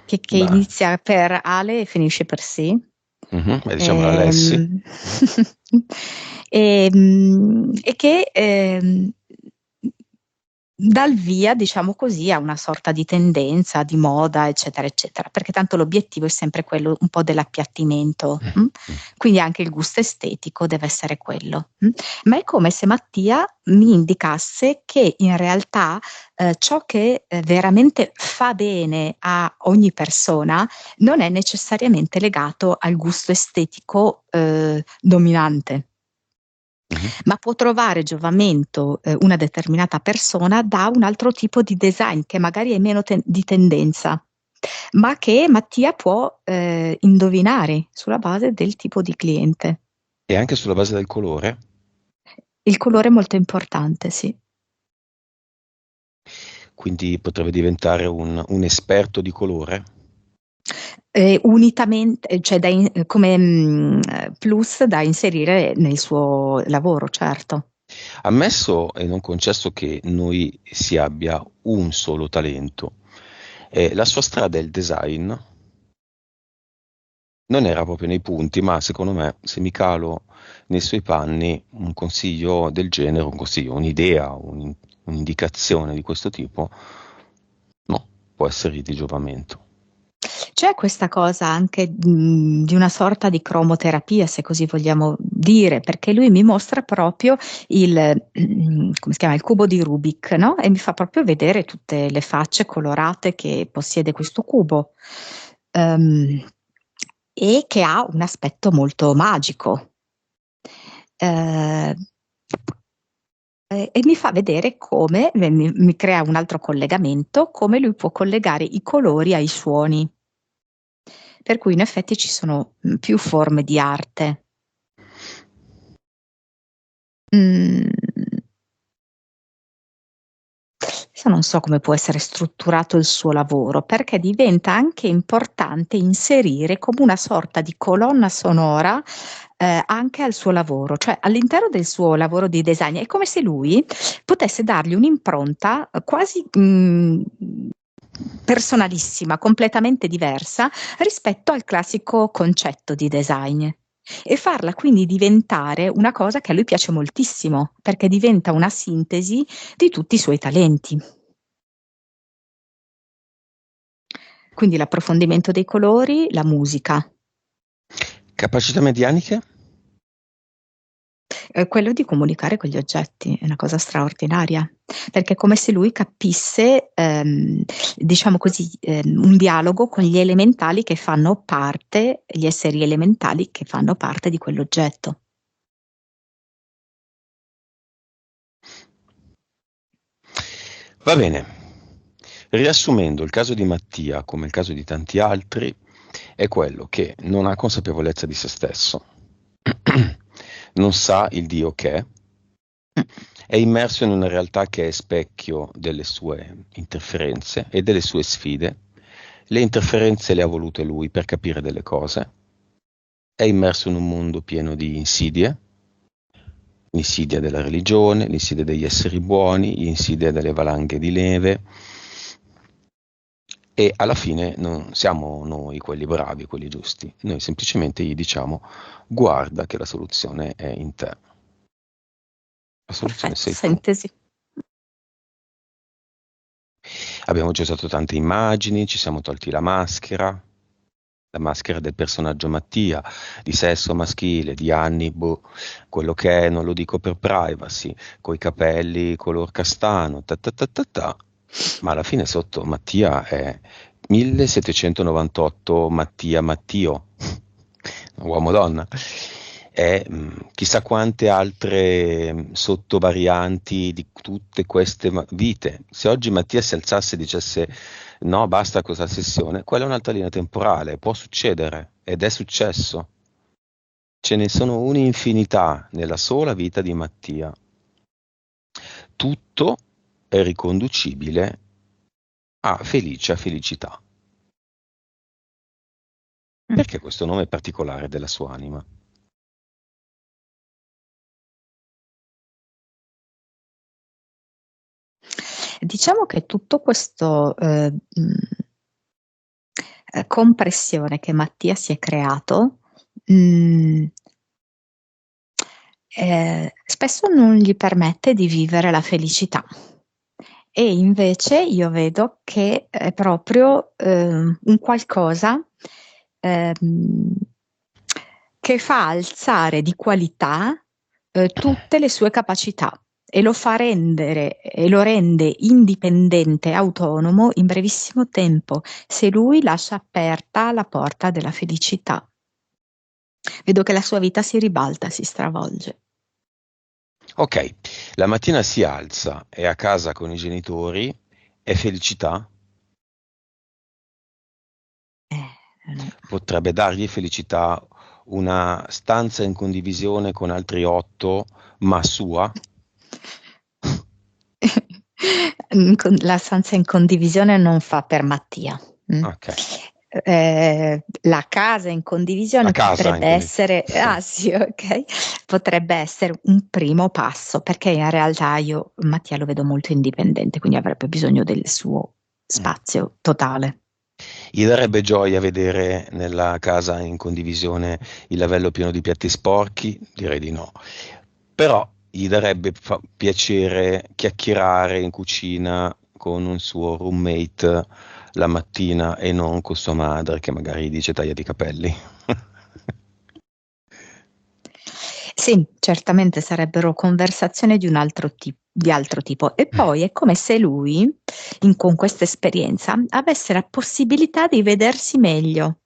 che Beh, inizia per Ale e finisce per sì. beh, diciamo la Lessi. Ehm, e che dà il via, diciamo così, a una sorta di tendenza, di moda, eccetera, eccetera, perché tanto l'obiettivo è sempre quello un po' dell'appiattimento, Mm. quindi anche il gusto estetico deve essere quello. Ma è come se Mattia mi indicasse che in realtà ciò che veramente fa bene a ogni persona non è necessariamente legato al gusto estetico dominante, Mhm. ma può trovare giovamento una determinata persona da un altro tipo di design che magari è meno di tendenza, ma che Mattia può indovinare sulla base del tipo di cliente. E anche sulla base del colore, Il colore è molto importante, sì. quindi potrebbe diventare un esperto di colore. unitamente, cioè come plus da inserire nel suo lavoro, certo. Ammesso e non concesso che noi si abbia un solo talento, la sua strada è il design, non era proprio nei punti, ma secondo me se mi calo nei suoi panni, un consiglio del genere, un consiglio, un'idea, un'indicazione di questo tipo, no, può essere di giovamento. C'è questa cosa anche di una sorta di cromoterapia, se così vogliamo dire, perché lui mi mostra proprio come si chiama, il cubo di Rubik, no? E mi fa proprio vedere tutte le facce colorate che possiede questo cubo. E che ha un aspetto molto magico. Eh, e mi fa vedere come, mi crea un altro collegamento, come lui può collegare i colori ai suoni. Per cui in effetti ci sono più forme di arte. Adesso non so come può essere strutturato il suo lavoro, perché diventa anche importante inserire come una sorta di colonna sonora anche al suo lavoro, cioè all'interno del suo lavoro di design. È come se lui potesse dargli un'impronta quasi personalissima, completamente diversa rispetto al classico concetto di design. E farla quindi diventare una cosa che a lui piace moltissimo, perché diventa una sintesi di tutti i suoi talenti. Quindi l'approfondimento dei colori, la musica, Capacità medianiche? quello di comunicare con gli oggetti, è una cosa straordinaria, perché è come se lui capisse, diciamo così, un dialogo con gli elementali che fanno parte, gli esseri elementali che fanno parte di quell'oggetto. Va bene. Riassumendo, il caso di Mattia, come il caso di tanti altri, è quello che non ha consapevolezza di se stesso, non sa il Dio che è immerso in una realtà che è specchio delle sue interferenze e delle sue sfide. Le interferenze le ha volute lui per capire delle cose. È immerso in un mondo pieno di insidie, l'insidia della religione, l'insidia degli esseri buoni, l'insidia delle valanghe di neve, e alla fine non siamo noi quelli bravi, quelli giusti, noi semplicemente gli diciamo: guarda che la soluzione è in te, la soluzione Perfetto, sei tu. sintesi. Abbiamo già usato tante immagini, ci siamo tolti la maschera del personaggio Mattia, di sesso maschile, di anni, quello che è, non lo dico per privacy, coi capelli color castano, ma alla fine sotto Mattia è 1798 Mattia Mattio, uomo-donna, e chissà quante altre sottovarianti di tutte queste vite. Se oggi Mattia si alzasse e dicesse no, basta questa sessione, quella è un'altra linea temporale, può succedere ed è successo. Ce ne sono un'infinità nella sola vita di Mattia. Tutto è riconducibile a Felicia Felicità. Perché questo nome particolare della sua anima? Diciamo che tutto questo compressione che Mattia si è creato, spesso non gli permette di vivere la felicità. E invece io vedo che è proprio un qualcosa che fa alzare di qualità tutte le sue capacità e lo fa rendere e lo rende indipendente e autonomo in brevissimo tempo, se lui lascia aperta la porta della felicità. Vedo che la sua vita si ribalta, si stravolge. Ok, la mattina si alza, è a casa con i genitori, è felicità? Potrebbe dargli felicità una stanza in condivisione con altri 8, ma sua? La stanza in condivisione non fa per Mattia. Ok. La casa in condivisione La casa potrebbe in essere, sì, ok, potrebbe essere un primo passo, perché in realtà io Mattia lo vedo molto indipendente, quindi avrebbe bisogno del suo spazio totale. Gli darebbe gioia vedere nella casa in condivisione il lavello pieno di piatti sporchi? Direi di no. Però gli darebbe piacere chiacchierare in cucina con un suo roommate la mattina e non con sua madre che magari gli dice tagliati i capelli. Sì, certamente sarebbero conversazioni di un altro di altro tipo. E poi è come se lui, con questa esperienza, avesse la possibilità di vedersi meglio.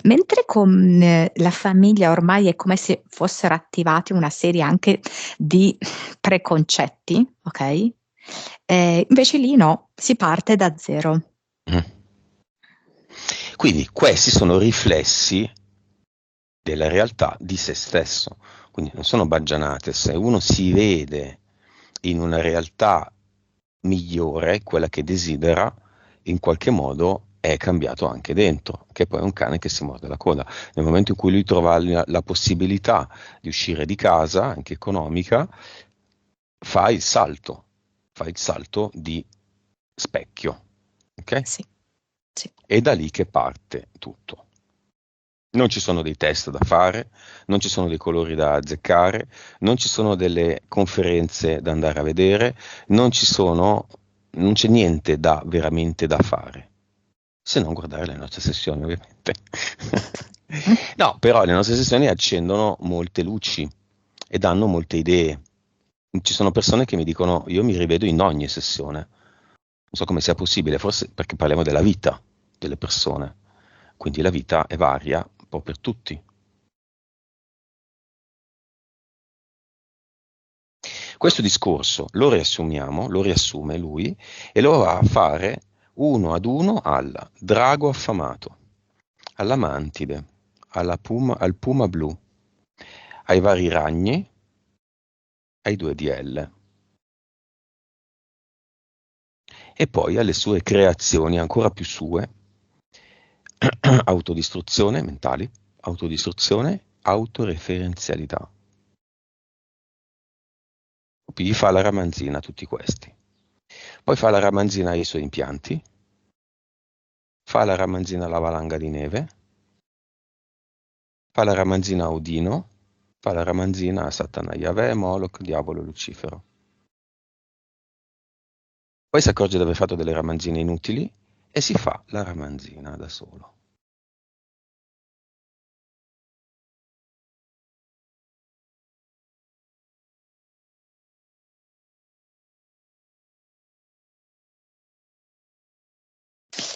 Mentre con la famiglia ormai è come se fossero attivati una serie anche di preconcetti, ok? Invece lì no, si parte da zero. Quindi questi sono riflessi della realtà di se stesso, quindi non sono baggianate. Se uno si vede in una realtà migliore, quella che desidera, in qualche modo è cambiato anche dentro, che poi è un cane che si morde la coda. Nel momento in cui lui trova la possibilità di uscire di casa, anche economica, fa il salto di specchio, ok? Sì, sì. È da lì che parte tutto. Non ci sono dei test da fare, non ci sono dei colori da azzeccare, non ci sono delle conferenze da andare a vedere, non c'è niente veramente da fare, se non guardare le nostre sessioni, ovviamente. No, però le nostre sessioni accendono molte luci e danno molte idee. Ci sono persone che mi dicono, io mi rivedo in ogni sessione. Non so come sia possibile, forse perché parliamo della vita delle persone. Quindi la vita è varia un po' per tutti. Questo discorso lo riassume lui e lo va a fare uno ad uno al drago affamato, alla mantide, al puma blu, ai vari ragni, ai 2DL e poi alle sue creazioni ancora più sue, autodistruzione mentali, autodistruzione, autoreferenzialità. Poi fa la ramanzina a tutti questi. Poi fa la ramanzina ai suoi impianti, fa la ramanzina alla valanga di neve, fa la ramanzina a Odino, fa la ramanzina a Satana, Yahweh, Moloch, Diavolo, Lucifero. Poi si accorge di aver fatto delle ramanzine inutili e si fa la ramanzina da solo.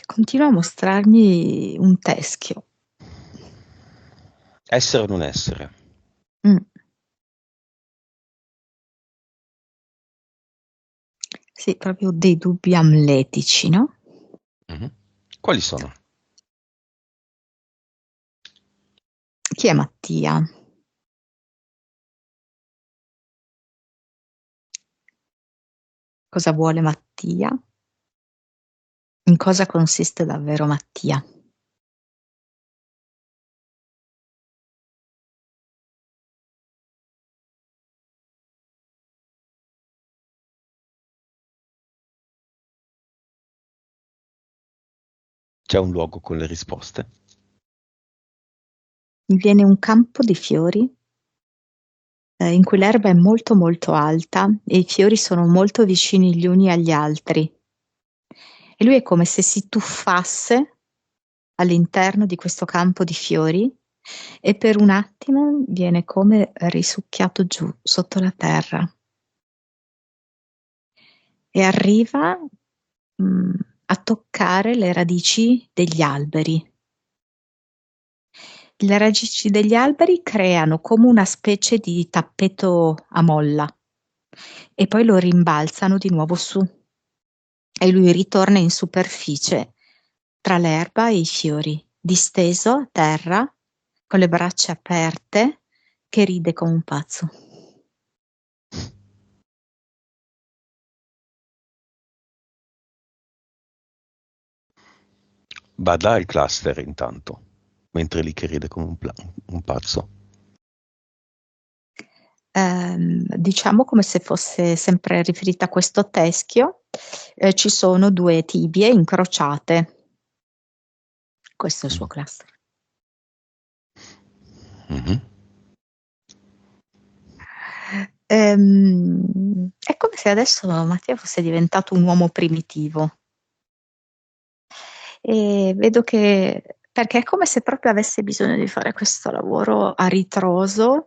Continua a mostrarmi un teschio. Essere o non essere? Mm. Sì, proprio dei dubbi amletici, no? Mhm. Quali sono? Chi è Mattia? Cosa vuole Mattia? In cosa consiste davvero Mattia? C'è un luogo con le risposte? Mi viene un campo di fiori in cui l'erba è molto molto alta e i fiori sono molto vicini gli uni agli altri. E lui è come se si tuffasse all'interno di questo campo di fiori e per un attimo viene come risucchiato giù sotto la terra e arriva a toccare le radici degli alberi. Le radici degli alberi creano come una specie di tappeto a molla e poi lo rimbalzano di nuovo su e lui ritorna in superficie tra l'erba e i fiori, disteso a terra, con le braccia aperte, che ride come un pazzo. Bada al cluster intanto, mentre lì che ride come un pazzo. Diciamo come se fosse sempre riferita a questo teschio, ci sono due tibie incrociate. Questo è il suo cluster. Mm-hmm. È come se adesso Mattia fosse diventato un uomo primitivo. E vedo che, perché è come se proprio avesse bisogno di fare questo lavoro a ritroso,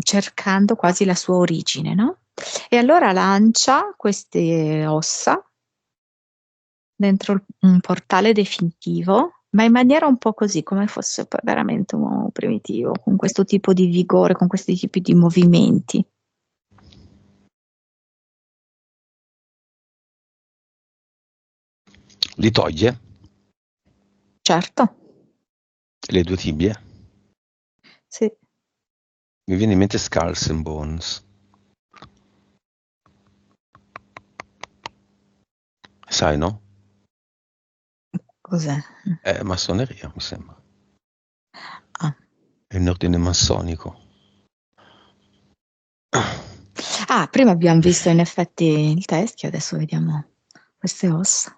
cercando quasi la sua origine, no? E allora lancia queste ossa dentro un portale definitivo, ma in maniera un po' così, come fosse poi veramente un uomo primitivo, con questo tipo di vigore, con questi tipi di movimenti. Li toglie Certo, le due tibie. sì. Mi viene in mente Skulls and Bones. Sai, no? Cos'è? È massoneria, mi sembra. Ah. È un ordine massonico. Ah, prima abbiamo visto in effetti il teschio, adesso vediamo queste ossa.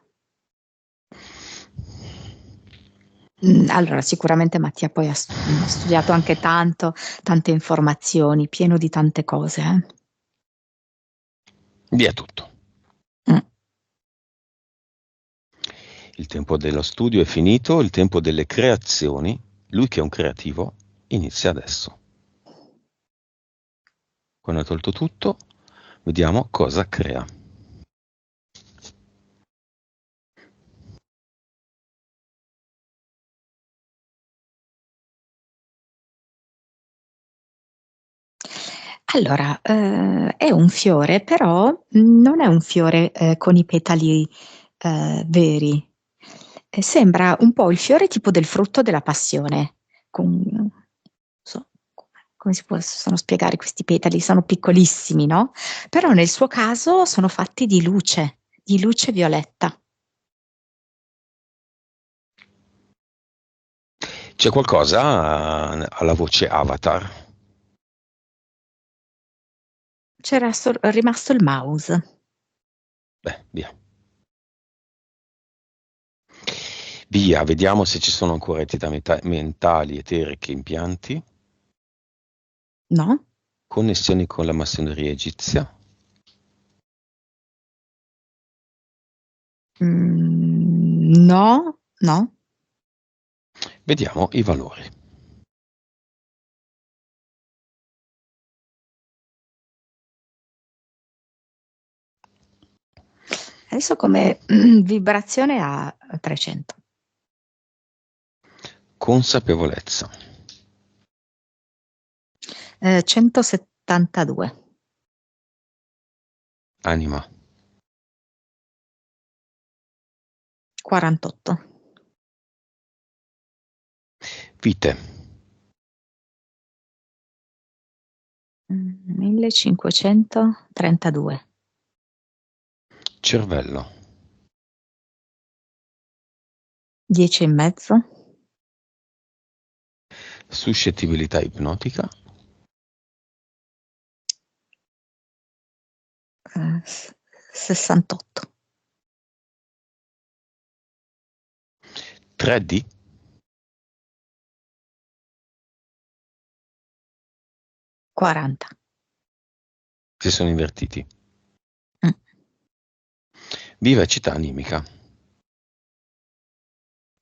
Allora, sicuramente Mattia poi ha studiato anche tante informazioni, pieno di tante cose. Via tutto. Mm. Il tempo dello studio è finito, il tempo delle creazioni, lui che è un creativo, inizia adesso. Quando ha tolto tutto, vediamo cosa crea. Allora, è un fiore, però non è un fiore con i petali veri. Sembra un po' il fiore tipo del frutto della passione, non so come si possono spiegare questi petali, sono piccolissimi, no? Però nel suo caso sono fatti di luce violetta. C'è qualcosa alla voce Avatar? C'era rimasto il mouse. Beh, via. Via, vediamo se ci sono ancora entità mentali, eteriche, impianti. No? Connessioni con la massoneria egizia. No, no. Vediamo i valori. Adesso come vibrazione a 300. Consapevolezza. 172. Anima. 48. Vite. 1532. Cervello. 10 e mezzo. Suscettibilità ipnotica. 68. 3D. 40. Si sono invertiti. Mm. Vivacità animica.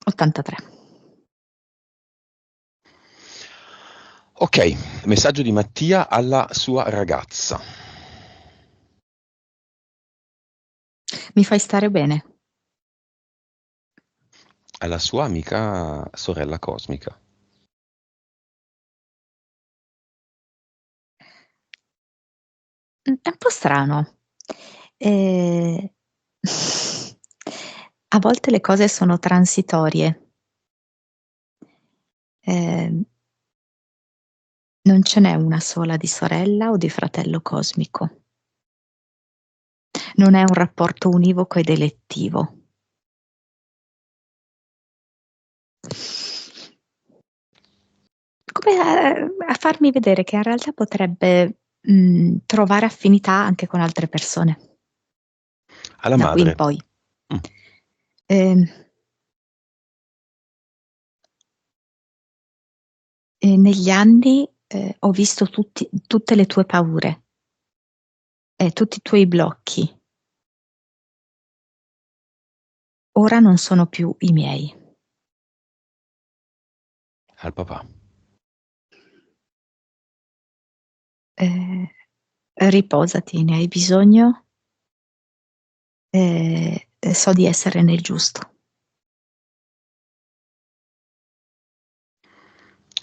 83. Ok, messaggio di Mattia alla sua ragazza. Mi fai stare bene. Alla sua amica sorella cosmica. È un po' strano. Eh, A volte le cose sono transitorie. Non ce n'è una sola di sorella o di fratello cosmico. Non è un rapporto univoco ed elettivo. come a farmi vedere che in realtà potrebbe trovare affinità anche con altre persone, Alla da qui in madre. poi. Mm. E negli anni ho visto tutte le tue paure, tutti i tuoi blocchi. Ora non sono più i miei. Al papà. Riposati, ne hai bisogno. So di essere nel giusto.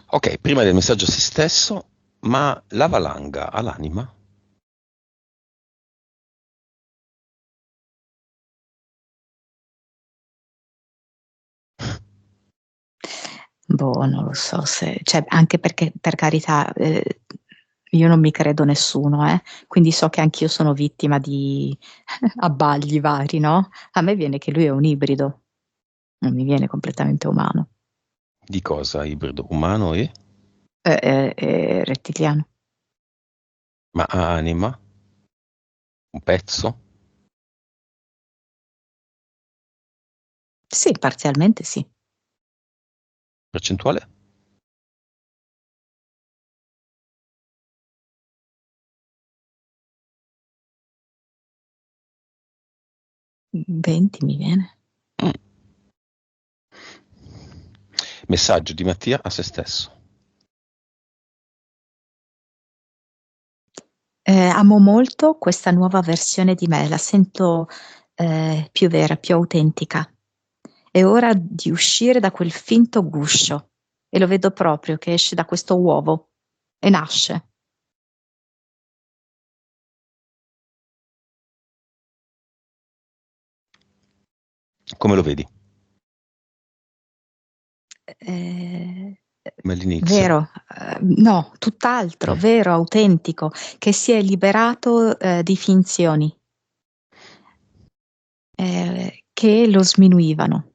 Ok, prima del messaggio a se stesso, ma la valanga ha l'anima? Boh, non lo so se, cioè, anche perché, per carità, io non mi credo nessuno, quindi so che anch'io sono vittima di abbagli vari, no? A me viene che lui è un ibrido, non mi viene completamente umano, Di cosa? Ibrido umano e? è rettiliano. Ma ha anima? Un pezzo? Sì, parzialmente sì. Percentuale? 20 mi viene. Mm. Messaggio di Mattia a se stesso. Amo molto questa nuova versione di me, la sento più vera, più autentica. È ora di uscire da quel finto guscio e lo vedo proprio che esce da questo uovo e nasce. Come lo vedi? Eh, Come all'inizio? Vero, no, tutt'altro, vero, autentico, che si è liberato di finzioni che lo sminuivano.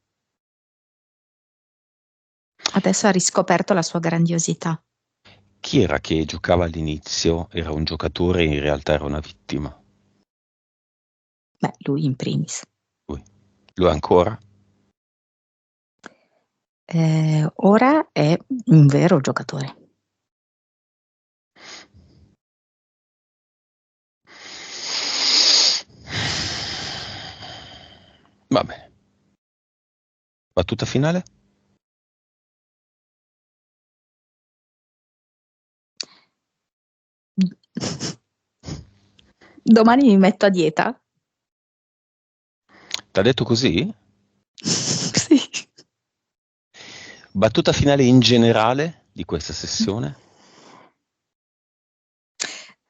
Adesso ha riscoperto la sua grandiosità. Chi era che giocava all'inizio? Era un giocatore e in realtà era una vittima. Beh, lui in primis. Lui. Lo è ancora? Ora è un vero giocatore. Va bene. Battuta finale? Domani mi metto a dieta? T'ha detto così? Sì. Battuta finale in generale di questa sessione?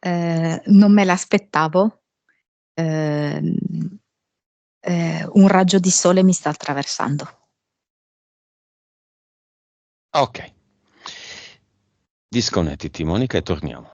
Non me l'aspettavo. Ehm, un raggio di sole mi sta attraversando. Ok. Disconnettiti, Monica, e torniamo.